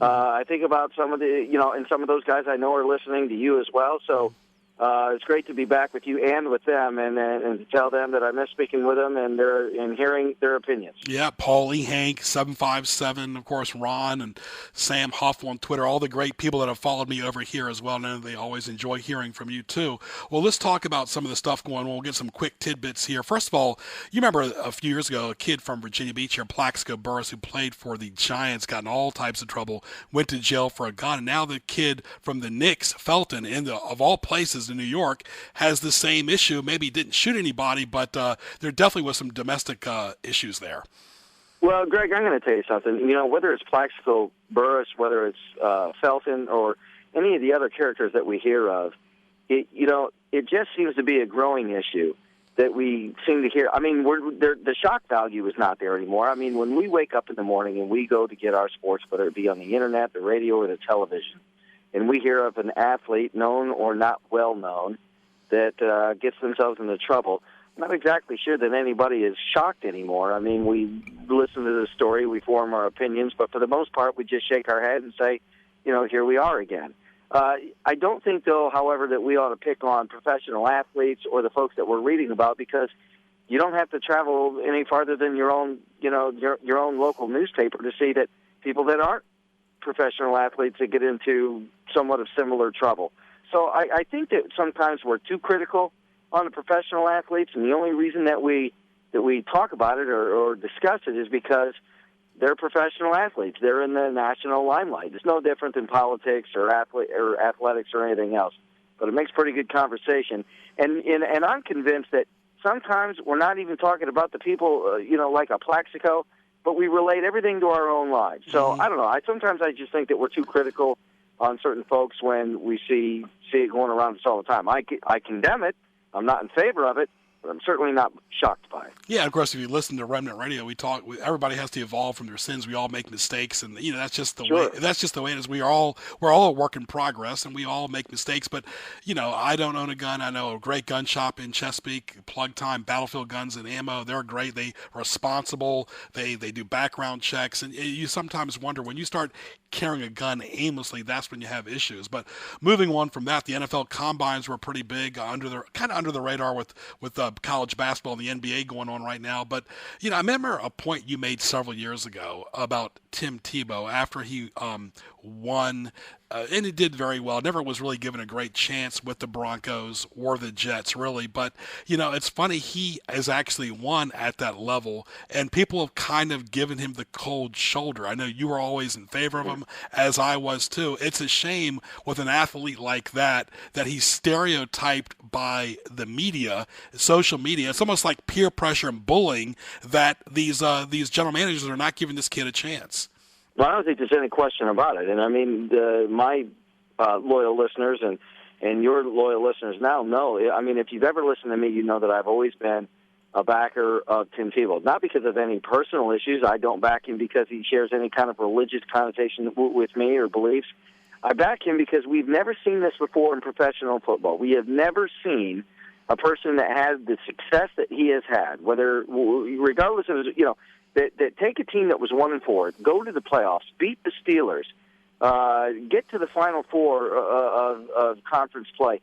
P: I think about some of the, and some of those guys I know are listening to you as well. So It's great to be back with you and with them, and to tell them that I miss speaking with them and hearing their opinions.
F: Yeah, Paulie, Hank, 757, of course, Ron and Sam Huff on Twitter, all the great people that have followed me over here as well. And they always enjoy hearing from you, too. Well, let's talk about some of the stuff going on. We'll get some quick tidbits here. First of all, you remember a few years ago, a kid from Virginia Beach here, Plaxico Burress, who played for the Giants, got in all types of trouble, went to jail for a gun. And now the kid from the Knicks, Felton, of all places in New York, has the same issue. Maybe he didn't shoot anybody, but there definitely was some domestic issues there.
P: Well, Greg, I'm going to tell you something. You know, whether it's Plaxico Burress, whether it's Felton, or any of the other characters that we hear of, it just seems to be a growing issue that we seem to hear. I mean, the shock value is not there anymore. I mean, when we wake up in the morning and we go to get our sports, whether it be on the internet, the radio, or the television, and we hear of an athlete, known or not well known, that gets themselves into trouble, I'm not exactly sure that anybody is shocked anymore. I mean, we listen to the story, we form our opinions, but for the most part, we just shake our head and say, here we are again. I don't think, though, however, that we ought to pick on professional athletes or the folks that we're reading about, because you don't have to travel any farther than your own, your own local newspaper to see that people that aren't professional athletes that get into somewhat of similar trouble. So I think that sometimes we're too critical on the professional athletes, and the only reason that we talk about it or discuss it is because they're professional athletes. They're in the national limelight. It's no different than politics or athletics or anything else. But it makes pretty good conversation. And I'm convinced that sometimes we're not even talking about the people, like a Plaxico, but we relate everything to our own lives. So I don't know. Sometimes I just think that we're too critical on certain folks when we see it going around us all the time. I condemn it. I'm not in favor of it, but I'm certainly not shocked by it.
F: Yeah, of course, if you listen to Remnant Radio, everybody has to evolve from their sins. We all make mistakes, and that's just the way. That's just the way it is. We're all a work in progress, and we all make mistakes. But I don't own a gun. I know a great gun shop in Chesapeake, Plug Time, Battlefield Guns and Ammo. They're great. They are responsible. They do background checks, and you sometimes wonder when you start carrying a gun aimlessly, that's when you have issues. But moving on from that, the NFL combines were pretty big, under the radar with college basketball and the NBA going on right now. But I remember a point you made several years ago about Tim Tebow after he won, and he did very well. Never was really given a great chance with the Broncos or the Jets, really. But it's funny, he has actually won at that level, and people have kind of given him the cold shoulder. I know you were always in favor of him, as I was too. It's a shame with an athlete like that he's stereotyped by the media, social media. It's almost like peer pressure and bullying that these general managers are not giving this kid a chance.
P: Well, I don't think there's any question about it. And I mean, my loyal listeners and your loyal listeners now know. I mean, if you've ever listened to me, you know that I've always been a backer of Tim Tebow. Not because of any personal issues. I don't back him because he shares any kind of religious connotation with me or beliefs. I back him because we've never seen this before in professional football. We have never seen a person that had the success that he has had, regardless of that take a team that was 1-4, go to the playoffs, beat the Steelers, get to the Final Four of conference play,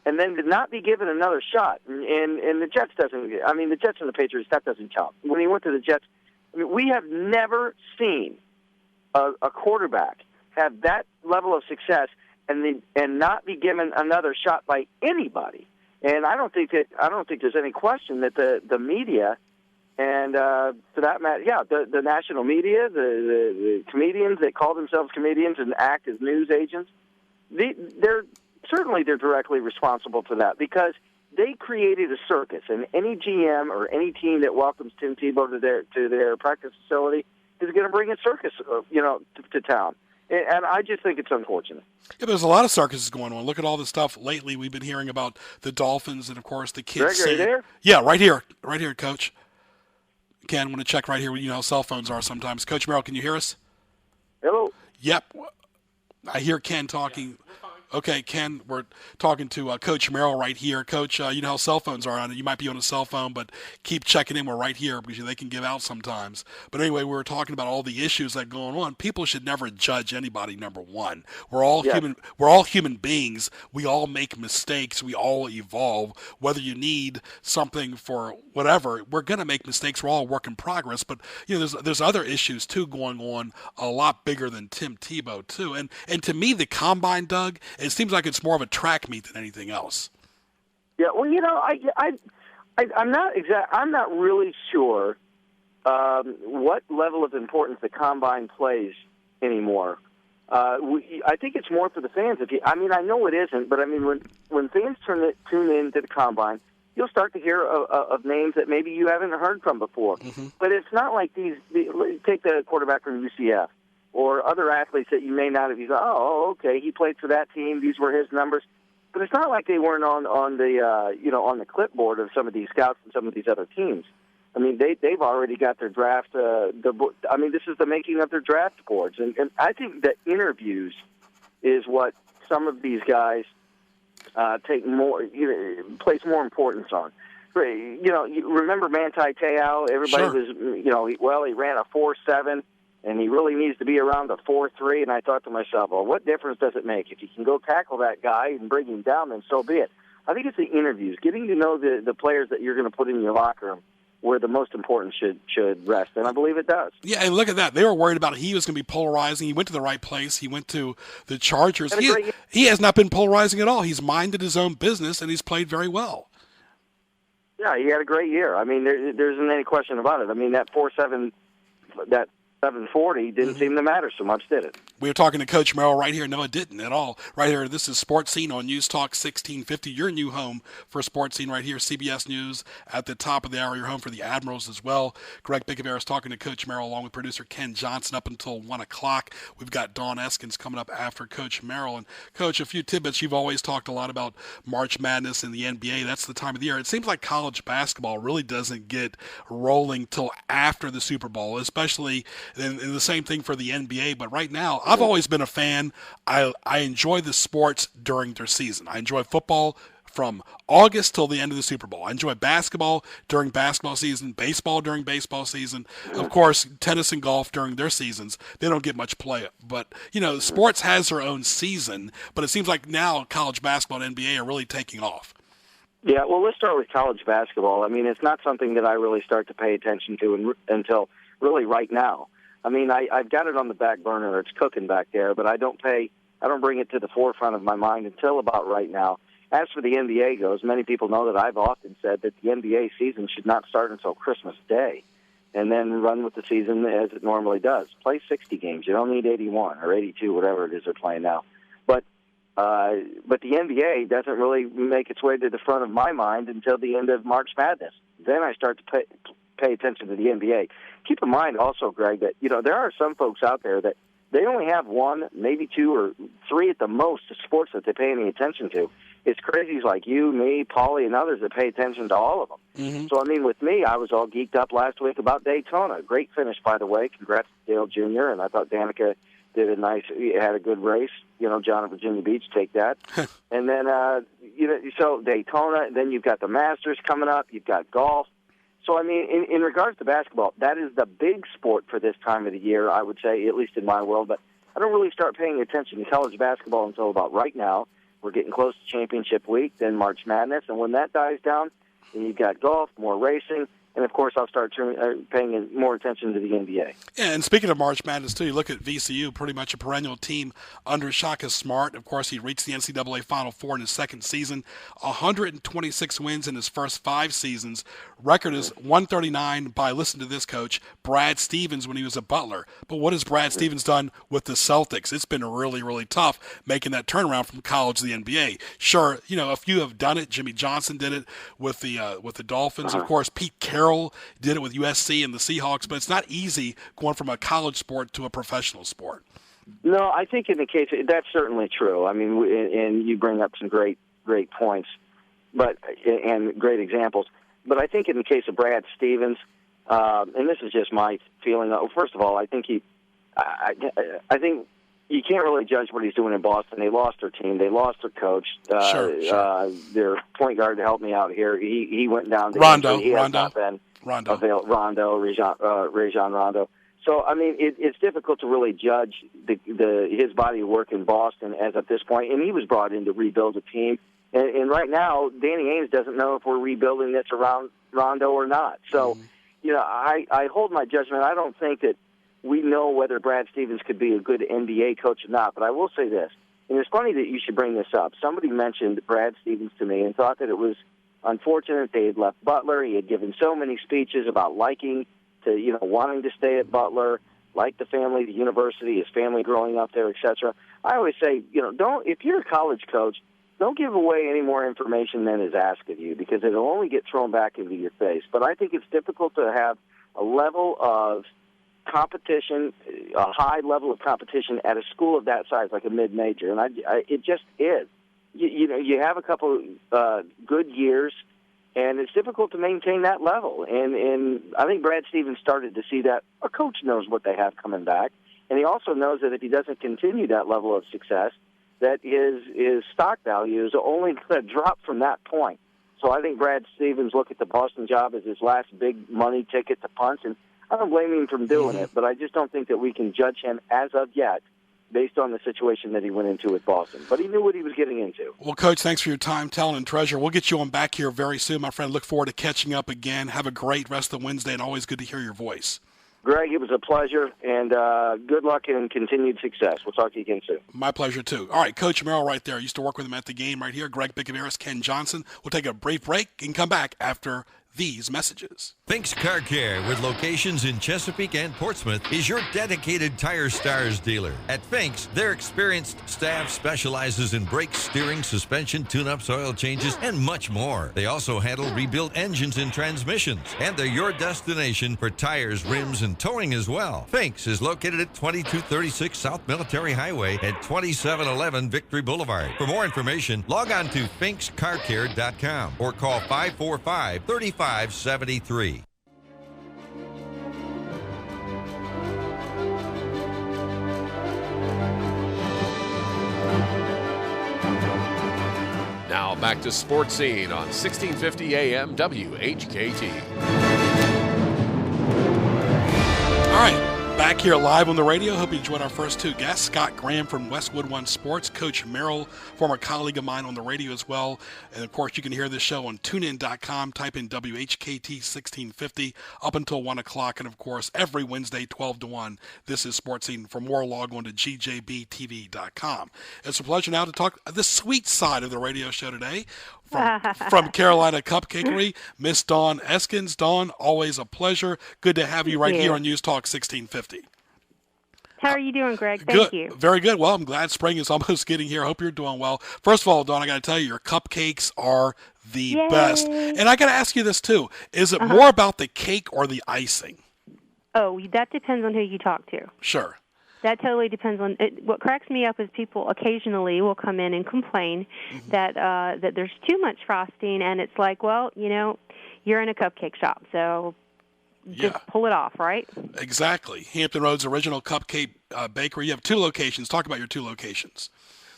P: and then to not be given another shot. And the Jets doesn't. I mean, the Jets and the Patriots, that doesn't count. When he went to the Jets, I mean, we have never seen a quarterback have that level of success and not be given another shot by anybody. And I don't think there's any question that the media. And for that matter, the national media, the comedians that call themselves comedians and act as news agents, they're directly responsible for that because they created a circus. And any GM or any team that welcomes Tim Tebow to their practice facility is going to bring a circus, to town. And I just think it's unfortunate.
F: Yeah, there's a lot of circuses going on. Look at all the stuff lately. We've been hearing about the Dolphins and, of course, the kids.
P: Greg, are you there?
F: Yeah, right here, Coach. Ken, I'm going to check right here. You know how cell phones are sometimes. Coach Merrill, can you hear us?
P: Hello.
F: Yep. I hear Ken talking. Okay, Ken, we're talking to Coach Merrill right here. Coach, you know how cell phones are on it. You might be on a cell phone, but keep checking in. We're right here because they can give out sometimes. But anyway, we were talking about all the issues that are going on. People should never judge anybody, number one. We're all human. We're all human beings. We all make mistakes. We all evolve. Whether you need something for whatever, we're going to make mistakes. We're all a work in progress. But, you know, there's other issues, too, going on a lot bigger than Tim Tebow, too. And to me, the combine, Doug, it seems like it's more of a track meet than anything else.
P: Yeah, well, you know, I'm not really sure what level of importance the combine plays anymore. I think it's more for the fans. I know it isn't, but I mean, when fans tune in to the combine, you'll start to hear of names that maybe you haven't heard from before. Mm-hmm. But it's not like take the quarterback from UCF. Or other athletes that you may not have. You go, oh, okay, he played for that team. These were his numbers, but it's not like they weren't on the clipboard of some of these scouts and some of these other teams. I mean, they've already got their draft. This is the making of their draft boards, and I think that interviews is what some of these guys place more importance on. You remember Manti Te'o? Everybody was, he ran a 4.7. And he really needs to be around the 4.3. And I thought to myself, well, what difference does it make? If you can go tackle that guy and bring him down, then so be it. I think it's the interviews, getting to know the players that you're going to put in your locker room, where the most important should rest. And I believe it does.
F: Yeah, and look at that. They were worried about he was going to be polarizing. He went to the right place. He went to the Chargers. He has not been polarizing at all. He's minded his own business, and he's played very well.
P: Yeah, he had a great year. I mean, there isn't any question about it. I mean, that 4.7, that 740 didn't seem to matter so much, did it?
F: We were talking to Coach Merrill right here. No, it didn't at all. Right here, this is Sports Scene on News Talk 1650. Your new home for Sports Scene right here. CBS News at the top of the hour. Your home for the Admirals as well. Greg Bicoveros talking to Coach Merrill along with producer Ken Johnson up until 1 o'clock. We've got Dawn Eskins coming up after Coach Merrill. And, Coach, a few tidbits. You've always talked a lot about March Madness and the NBA. That's the time of the year. It seems like college basketball really doesn't get rolling till after the Super Bowl, especially and the same thing for the NBA. But right now, I've always been a fan. I enjoy the sports during their season. I enjoy football from August till the end of the Super Bowl. I enjoy basketball during basketball season, baseball during baseball season. Of course, tennis and golf during their seasons. They don't get much play. But, you know, sports has their own season. But it seems like now college basketball and NBA are really taking off.
P: Yeah, well, let's start with college basketball. I mean, it's not something that I really start to pay attention to until really right now. I mean, I've got it on the back burner. It's cooking back there, but I don't bring it to the forefront of my mind until about right now. As for the NBA goes, many people know that I've often said that the NBA season should not start until Christmas Day and then run with the season as it normally does. Play 60 games. You don't need 81 or 82, whatever it is they're playing now. But the NBA doesn't really make its way to the front of my mind until the end of March Madness. Then I start to pay attention to the NBA. Keep in mind also, Greg, that there are some folks out there that they only have one, maybe two or three at the most sports that they pay any attention to. It's crazies like you, me, Paulie, and others that pay attention to all of them. Mm-hmm. So, I mean, with me, I was all geeked up last week about Daytona. Great finish, by the way. Congrats to Dale Jr., and I thought Danica had a good race. John of Virginia Beach, take that. And then, so Daytona, then you've got the Masters coming up. You've got golf. So, I mean, in regards to basketball, that is the big sport for this time of the year, I would say, at least in my world. But I don't really start paying attention to college basketball until about right now. We're getting close to championship week, then March Madness. And when that dies down, then you've got golf, more racing. And, of course, I'll start paying more attention to the NBA.
F: Yeah, and speaking of March Madness, too, you look at VCU, pretty much a perennial team under Shaka Smart. Of course, he reached the NCAA Final Four in his second season, 126 wins in his first 5 seasons. Record is 139 by, listen to this, Coach, Brad Stevens when he was a Butler. But what has Brad Stevens done with the Celtics? It's been really, really tough making that turnaround from college to the NBA. Sure, a few have done it. Jimmy Johnson did it with the Dolphins. Of course, Pete Carroll did it with USC and the Seahawks, but it's not easy going from a college sport to a professional sport.
P: No, I think in the case, that's certainly true. I mean, and you bring up some great points, and great examples. But I think in the case of Brad Stevens, and this is just my feeling. First of all, I think you can't really judge what he's doing in Boston. They lost their team. They lost their coach. Their point guard to help me out here. He went down to
F: Rondo.
P: He has not been available. Rajon Rondo. So, I mean, it's difficult to really judge his body of work in Boston as at this point. And he was brought in to rebuild a team. And right now, Danny Ainge doesn't know if we're rebuilding this around Rondo or not. So, I hold my judgment. I don't think that we know whether Brad Stevens could be a good NBA coach or not. But I will say this, and it's funny that you should bring this up. Somebody mentioned Brad Stevens to me and thought that it was unfortunate they had left Butler. He had given so many speeches about wanting to stay at Butler, like the family, the university, his family growing up there, etc. I always say, if you're a college coach, don't give away any more information than is asked of you, because it'll only get thrown back into your face. But I think it's difficult to have a level of competition, a high level of competition at a school of that size, like a mid-major, and it just is. You have a couple good years, and it's difficult to maintain that level. And I think Brad Stevens started to see that a coach knows what they have coming back, and he also knows that if he doesn't continue that level of success, that his stock value is only going to drop from that point. So I think Brad Stevens looked at the Boston job as his last big money ticket to punch, and I don't blame him for doing it, but I just don't think that we can judge him as of yet based on the situation that he went into with Boston. But he knew what he was getting into.
F: Well, Coach, thanks for your time, talent, and treasure. We'll get you on back here very soon, my friend. Look forward to catching up again. Have a great rest of Wednesday, and always good to hear your voice.
P: Greg, it was a pleasure, and good luck and continued success. We'll talk to you again soon.
F: My pleasure, too. All right, Coach Merrill right there. I used to work with him at the game right here. Greg Bicoveris, Ken Johnson. We'll take a brief break and come back after these messages.
D: Fink's Car Care, with locations in Chesapeake and Portsmouth, is your dedicated Tire Stars dealer. At Fink's, their experienced staff specializes in brakes, steering, suspension, tune-ups, oil changes, and much more. They also handle rebuilt engines and transmissions, and they're your destination for tires, rims, and towing as well. Fink's is located at 2236 South Military Highway at 2711 Victory Boulevard. For more information, log on to finkscarcare.com or call 545-3573.
E: Now back to Sports Scene on 1650 AM WHKT.
F: All right. Back here live on the radio. Hope you enjoyed our first two guests. Scott Graham from Westwood One Sports, Coach Merrill, former colleague of mine on the radio as well. And, of course, you can hear this show on TuneIn.com. Type in WHKT 1650 up until 1 o'clock. And, of course, every Wednesday, 12 to 1, this is Sports Scene. For more, log on to GJBTV.com. It's a pleasure now to talk the sweet side of the radio show today. From Carolina Cupcakery, Miss Dawn Eskins. Dawn, always a pleasure. Good to have you right here on News Talk 1650.
Q: How are you doing, Greg? Thank you.
F: Very good. Well, I'm glad spring is almost getting here. I hope you're doing well. First of all, Dawn, I got to tell you, your cupcakes are the best. And I got to ask you this, too. Is it more about the cake or the icing?
Q: Oh, that depends on who you talk to.
F: Sure.
Q: That totally depends on it. What cracks me up is people occasionally will come in and complain that there's too much frosting, and it's like, well, you're in a cupcake shop, so just pull it off, right?
F: Exactly. Hampton Roads Original Cupcake Bakery. You have two locations. Talk about your two locations.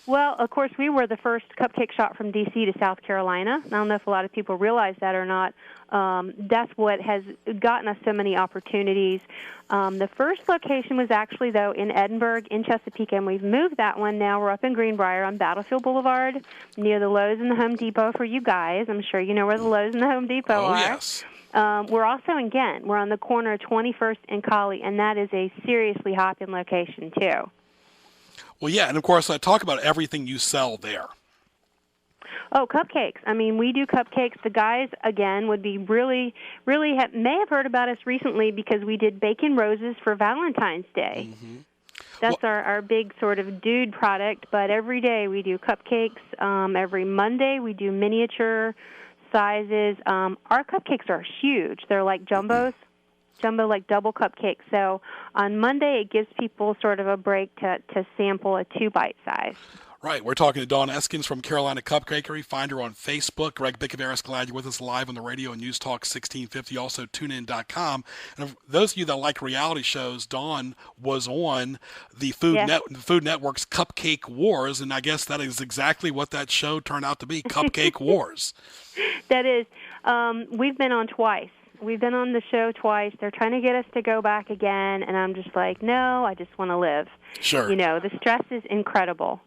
Q: Well, of course, we were the first cupcake shop from D.C. to South Carolina. I don't know if a lot of people realize that or not. That's what has gotten us so many opportunities. The first location was actually, though, in Edinburgh, in Chesapeake, and we've moved that one now. We're up in Greenbrier on Battlefield Boulevard near the Lowe's and the Home Depot for you guys. I'm sure you know where the Lowe's and the Home Depot are.
F: Yes.
Q: We're also in Ghent. We're on the corner of 21st and Collie, and that is a seriously hopping location, too.
F: Well, yeah, and of course, I talk about everything you sell there.
Q: Oh, cupcakes. I mean, we do cupcakes. The guys, again, would be may have heard about us recently because we did bacon roses for Valentine's Day. Mm-hmm. That's our big sort of dude product, but every day we do cupcakes. Every Monday we do miniature sizes. Our cupcakes are huge. They're like jumbos. Jumbo, like double cupcakes. So on Monday, it gives people sort of a break to sample a 2-bite size.
F: Right. We're talking to Dawn Eskins from Carolina Cupcakery. Find her on Facebook. Greg Bicoveris, glad you're with us live on the radio and News Talk 1650, also tunein.com. And for those of you that like reality shows, Dawn was on the Food Network's Cupcake Wars, and I guess that is exactly what that show turned out to be, Cupcake Wars.
Q: That is. We've been on twice. We've been on the show twice. They're trying to get us to go back again, and I'm just like, no, I just want to live.
F: Sure.
Q: You know, the stress is incredible.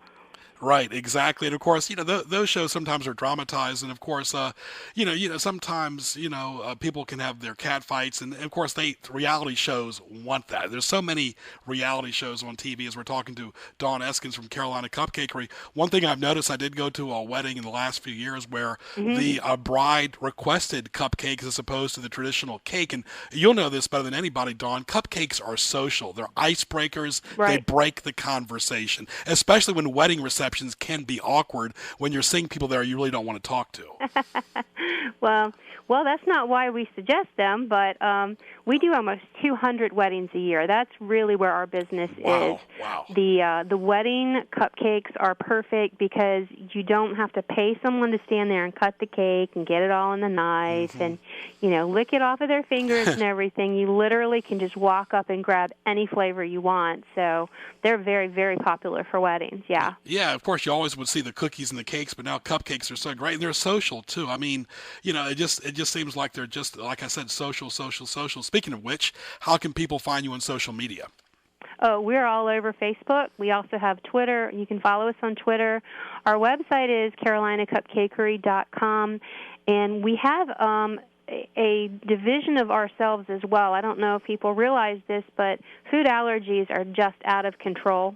F: Right, exactly. And of course, those shows sometimes are dramatized, and of course, sometimes people can have their cat fights, and of course, reality shows want that. There's so many reality shows on TV. As we're talking to Dawn Eskins from Carolina Cupcakery, one thing I've noticed, I did go to a wedding in the last few years where the bride requested cupcakes as opposed to the traditional cake, and you'll know this better than anybody, Dawn. Cupcakes are social. They're icebreakers. Right. They break the conversation, especially when wedding receptions can be awkward when you're seeing people there you really don't want to talk to.
Q: Well, that's not why we suggest them, but we do almost 200 weddings a year. That's really where our business is.
F: Wow.
Q: The wedding cupcakes are perfect because you don't have to pay someone to stand there and cut the cake and get it all in the knife and, lick it off of their fingers and everything. You literally can just walk up and grab any flavor you want. So they're very, very popular for weddings, yeah.
F: Yeah, of course, you always would see the cookies and the cakes, but now cupcakes are so great. And they're social, too. I mean, it just seems like they're just, like I said, social. Speaking of which, how can people find you on social media?
Q: Oh, we're all over Facebook. We also have Twitter. You can follow us on Twitter. Our website is carolinacupcakery.com, and we have a division of ourselves as well. I don't know if people realize this, but food allergies are just out of control.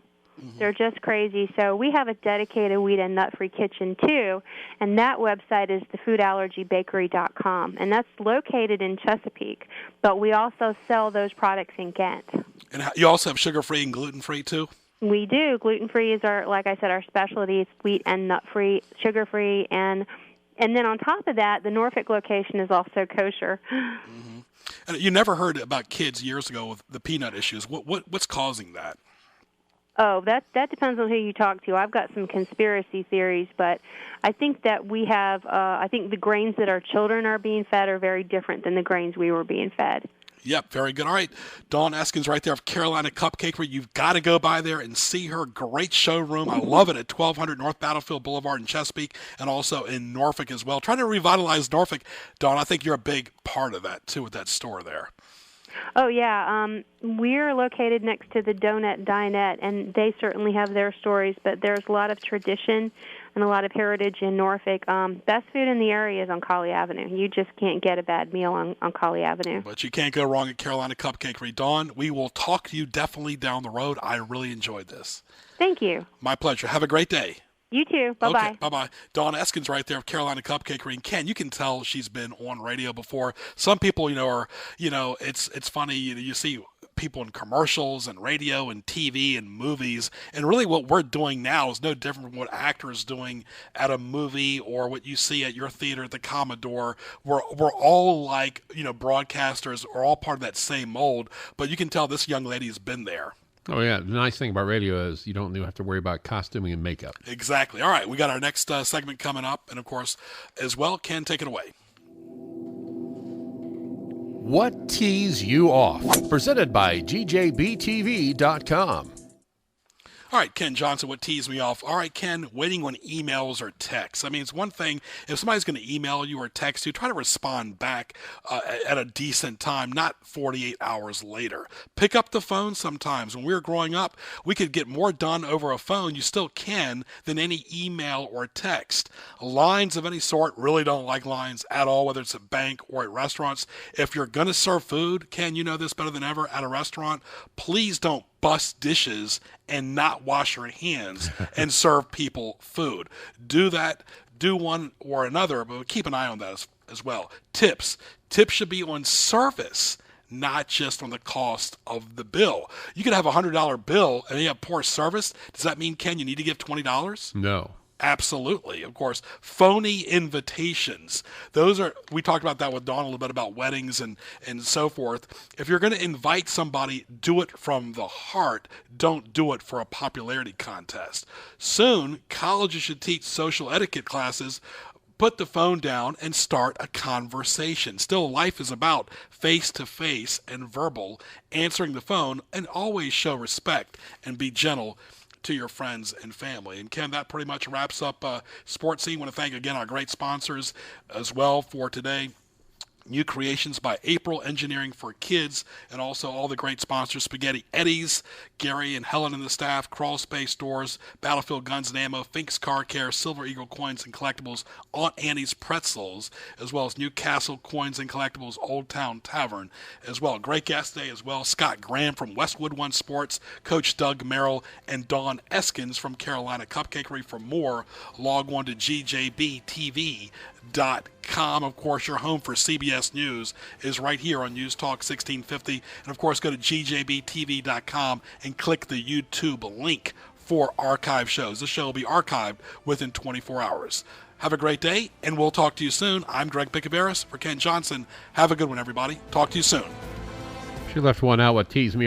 Q: They're just crazy. So we have a dedicated wheat and nut-free kitchen, too, and that website is thefoodallergybakery.com, and that's located in Chesapeake, but we also sell those products in Kent. And
F: you also have sugar-free and gluten-free, too?
Q: We do. Gluten-free is, like I said, our specialty. It's wheat and nut-free, sugar-free, and then on top of that, the Norfolk location is also kosher.
F: And you never heard about kids years ago with the peanut issues. What's causing that?
Q: Oh, that depends on who you talk to. I've got some conspiracy theories, but I think that we have, I think the grains that our children are being fed are very different than the grains we were being fed.
F: Yep, very good. All right, Dawn Eskins right there of Carolina Cupcakery. You've got to go by there and see her great showroom. I love it at 1200 North Battlefield Boulevard in Chesapeake and also in Norfolk as well. Trying to revitalize Norfolk. Dawn, I think you're a big part of that, too, with that store there.
Q: Oh, yeah. We're located next to the Donut Dinette, and they certainly have their stories, but there's a lot of tradition and a lot of heritage in Norfolk. Best food in the area is on Colley Avenue. You just can't get a bad meal on Colley Avenue.
F: But you can't go wrong at Carolina Cupcakery. Dawn, we will talk to you definitely down the road. I really enjoyed this.
Q: Thank you.
F: My pleasure. Have a great day.
Q: You too. Bye-bye.
F: Okay, bye-bye. Dawn Eskins right there of Carolina Cupcakery. And Ken, you can tell she's been on radio before. Some people, it's funny, you see people in commercials and radio and TV and movies. And really what we're doing now is no different from what actors doing at a movie or what you see at your theater at the Commodore. We're all like, broadcasters are all part of that same mold. But you can tell this young lady has been there.
G: Oh, yeah. The nice thing about radio is you don't have to worry about costuming and makeup.
F: Exactly. All right. We got our next segment coming up. And, of course, as well, Ken, take it away.
G: What Tees You Off? Presented by GJBTV.com.
F: All right, Ken Johnson, what teased me off? All right, Ken, waiting on emails or texts. I mean, it's one thing, if somebody's going to email you or text you, try to respond back at a decent time, not 48 hours later. Pick up the phone sometimes. When we were growing up, we could get more done over a phone. You still can than any email or text. Lines of any sort, really don't like lines at all, whether it's at bank or at restaurants. If you're going to serve food, Ken, you know this better than ever, at a restaurant, please don't bust dishes and not wash your hands and serve people food. Do that, do one or another, but keep an eye on that as well. Tips should be on service, not just on the cost of the bill. You could have a $100 bill and you have poor service. Does that mean, Ken, you need to give $20?
G: No.
F: Absolutely. Of course, phony invitations. We talked about that with Dawn a little bit about weddings and so forth. If you're going to invite somebody, do it from the heart. Don't do it for a popularity contest. Soon, colleges should teach social etiquette classes. Put the phone down and start a conversation. Still, life is about face-to-face and verbal, answering the phone, and always show respect and be gentle to your friends and family. And Ken, that pretty much wraps up Sports Scene. I want to thank again our great sponsors as well for today. New Creations by April Engineering for Kids, and also all the great sponsors, Spaghetti Eddies, Gary and Helen and the staff, Crawl Space Doors, Battlefield Guns and Ammo, Fink's Car Care, Silver Eagle Coins and Collectibles, Aunt Annie's Pretzels, as well as Newcastle Coins and Collectibles, Old Town Tavern, as well. Great guest today as well, Scott Graham from Westwood One Sports, Coach Doug Merrill, and Dawn Eskins from Carolina Cupcakery. For more, log on to gjbtv.com. Of course, your home for CBS News is right here on News Talk 1650. And of course, go to gjbtv.com and click the YouTube link for archive shows. This show will be archived within 24 hours. Have a great day, and we'll talk to you soon. I'm Greg Picaveras for Ken Johnson. Have a good one, everybody. Talk to you soon.
G: She left one out what teased me.